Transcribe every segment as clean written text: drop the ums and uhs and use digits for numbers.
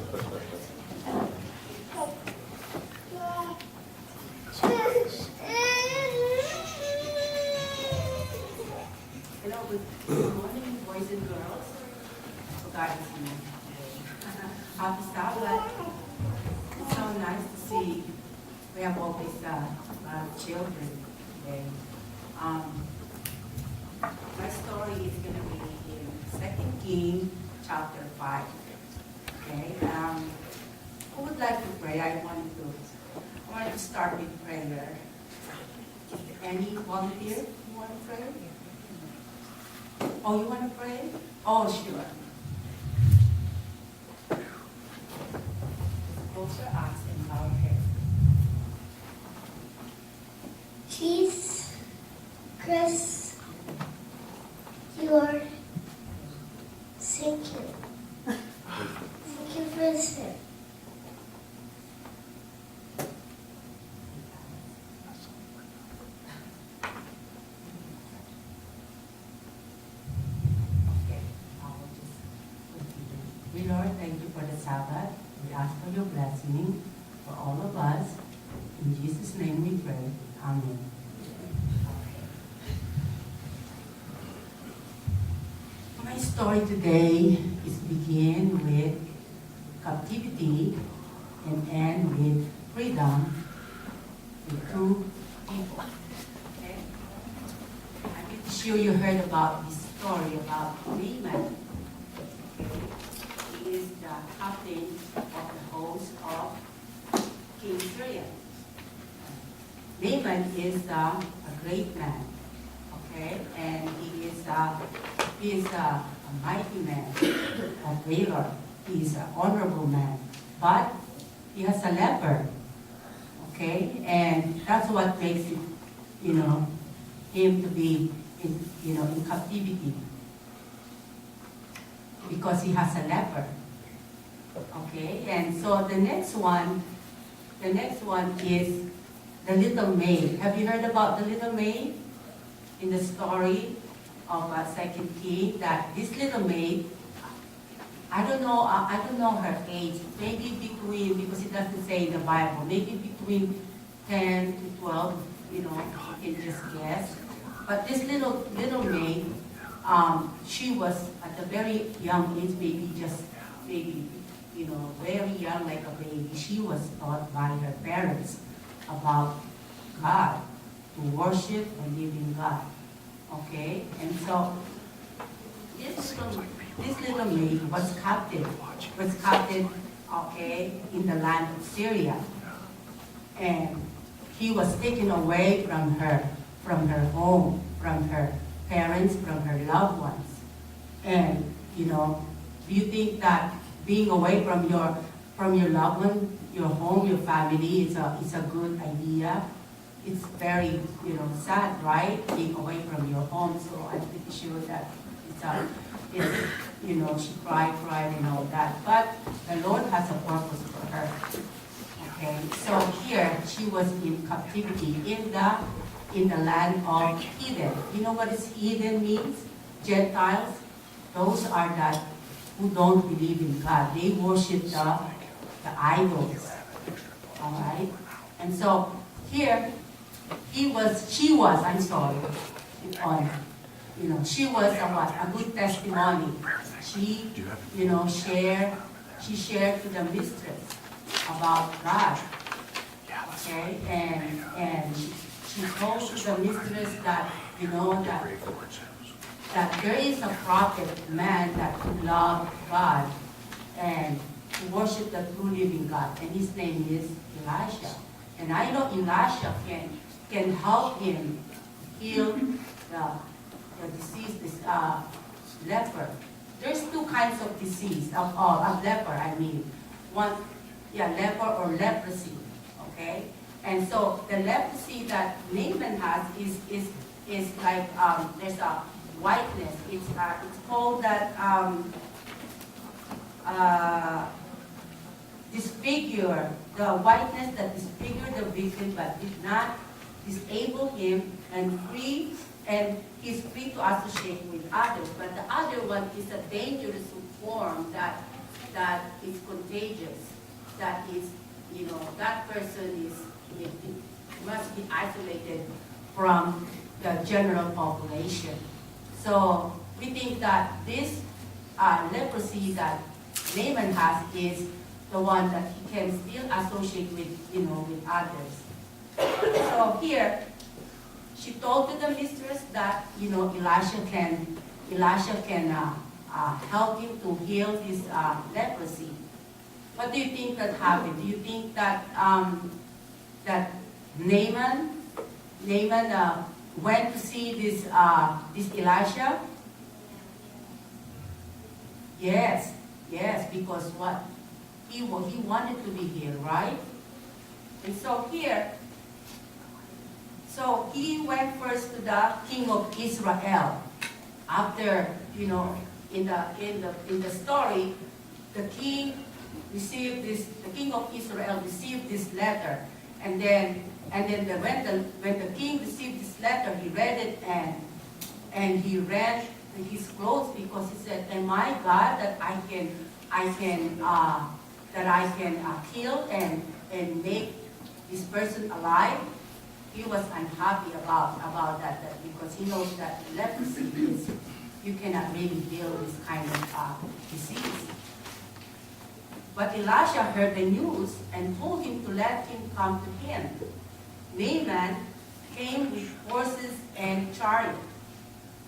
Hello, good morning, boys and girls. God is here. Happy Sabbath. It's so nice to see we have all these children today. My story is going to be in 2 Kings chapter 5. Okay. Who would like to pray? I wanted to start with prayer. Any volunteer? You want to pray? Oh, you want to pray? Oh, sure. Close your eyes and bow your head. Cheese, Chris, you're sinking. Thank you for listening. Okay, I will just continue. We, Lord, thank you for the Sabbath. We ask for your blessing for all of us. In Jesus' name we pray. Amen. My story today is begin with captivity and end with freedom with two people. Okay? I'm pretty sure you heard about this story about Naaman. He is the captain of the host of King Syria. Naaman is a great man, okay, and he is a mighty man, a valor. He is an honorable man, but he has a leper, okay, and that's what makes it, him to be in captivity, because he has a leper, okay, and so the next one is the little maid. Have you heard about the little maid in the story of 2 King? That this little maid, I don't know her age. Maybe between, because it doesn't say in the Bible, maybe between 10 to 12. You can just guess. But this little maid, she was at a very young age, maybe very young, like a baby. She was taught by her parents about God, to worship and live in God. Okay? And so this little maid was captive, okay, in the land of Syria. And he was taken away from her home, from her parents, from her loved ones. And do you think that being away from your loved one, your home, your family, is a good idea? It's very sad, right? Being away from your home. So I'm pretty sure that she cried and all that. But the Lord has a purpose for her. Okay, so here she was in captivity in the land of heathen. You know what heathen means? Gentiles. Those are that who don't believe in God. They worship the idols. All right, and so here she was. She was a good testimony. She shared to the mistress about God. Okay, and she told to the mistress that that there is a prophet man that loved God and to worship the true living God, and his name is Elisha. And I know Elisha can help him heal the disease, this leper. There's two kinds of disease, of leper, I mean. One, leper or leprosy, okay? And so the leprosy that Naaman has is like, there's a whiteness. It's called that, disfigure, the whiteness that disfigured the victim but did not disable him, and he's free to associate with others. But the other one is a dangerous form that that is contagious, that is, that person must be isolated from the general population. So we think that this leprosy that Naaman has is the one that he can still associate with, with others. So here, she told to the mistress that, Elisha can help him to heal his leprosy. What do you think that happened? Do you think that that Naaman went to see this Elisha? Yes, because what? He wanted to be healed, right? And so here, so he went first to the king of Israel. After, in the story, the king of Israel received this letter, and then when the king received this letter, he read it and he ran his clothes because he said, "Am I God that I can kill and make this person alive?" He was unhappy about that because he knows that leprosy is, you cannot really heal this kind of disease. But Elisha heard the news and told him to let him come to him. Naaman came with horses and chariots.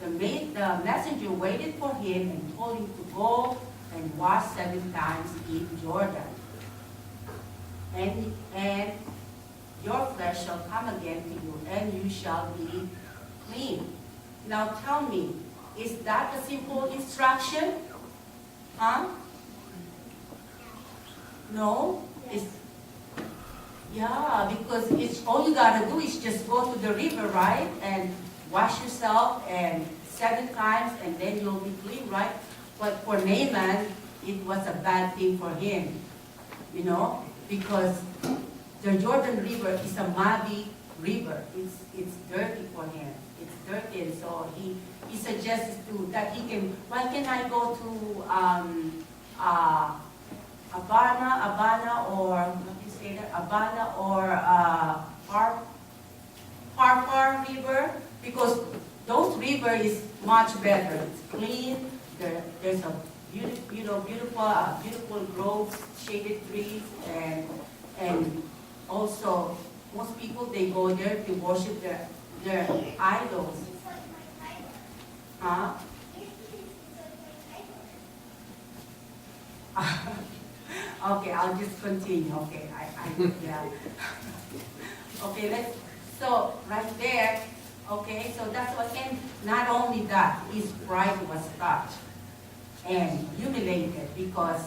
The messenger waited for him and told him to go and wash 7 times in Jordan. And your flesh shall come again to you, and you shall be clean. Now tell me, is that a simple instruction? Huh? No? It's, yeah, because it's all you gotta do is just go to the river, right? And wash yourself and 7 times, and then you'll be clean, right? But for Naaman, it was a bad thing for him, because the Jordan River is a muddy river. It's dirty for him. It's dirty, and so he suggests that he can. Why can I go to Abana, or what do you say that? Abana or Parpar River, because those river is much better. It's clean. There's a beautiful groves, shaded trees, and also most people, they go there to worship their idols. Huh? Okay, I'll just continue. Okay, yeah. Okay, so right there, okay, so that's what, and not only that, his pride was touched and humiliated because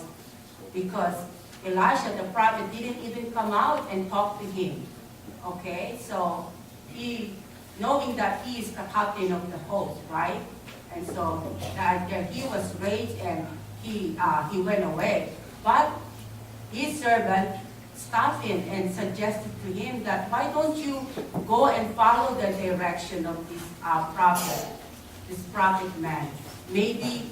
Elisha, the prophet, didn't even come out and talk to him. Okay, so knowing that he is the captain of the host, right? And so he was raised and he went away. But his servant stopped him and suggested to him that, why don't you go and follow the direction of this prophet man? Maybe,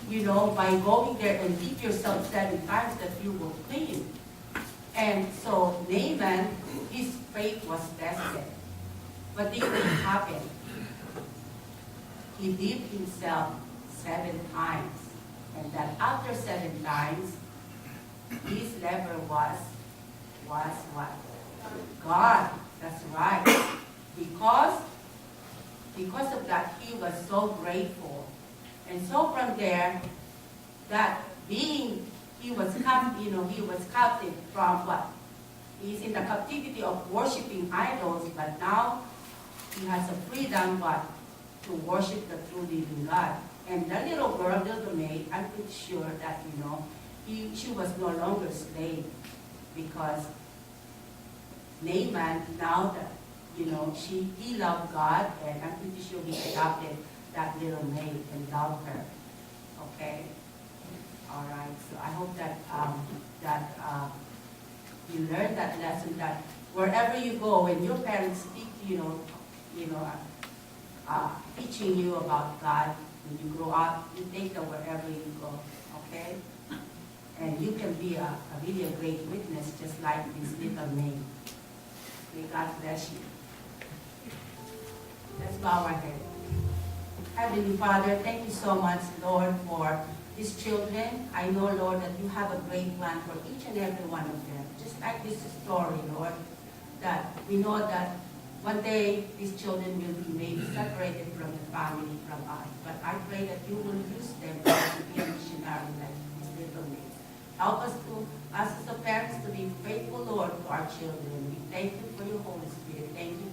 by going there and dip yourself 7 times that you will clean. And so Naaman, his faith was tested. But then what happened? He dipped himself 7 times. And that after 7 times, his leper was what? God. That's right. Because of that, he was so grateful. And so from there, that being he was captive from what? He's in the captivity of worshiping idols, but now he has a freedom, but to worship the true living God. And the little girl, little maid, I'm pretty sure that, she was no longer a slave, because Naaman, now that, he loved God, and I'm pretty sure he adopted that little maid and loved her. Okay? All right. So I hope that you learned that lesson, that wherever you go, when your parents speak to teaching you about God, when you grow up, you take that wherever you go. Okay? And you can be a really a great witness, just like this little May. May God bless you. Let's bow our head. Heavenly Father, thank you so much, Lord, for these children. I know, Lord, that you have a great plan for each and every one of them. Just like this story, Lord, that we know that one day these children will be maybe separated from the family, from us. But I pray that you will use them to be a missionary like this little May. Help us as the parents to be faithful, Lord, to our children. We thank you for your Holy Spirit. Thank you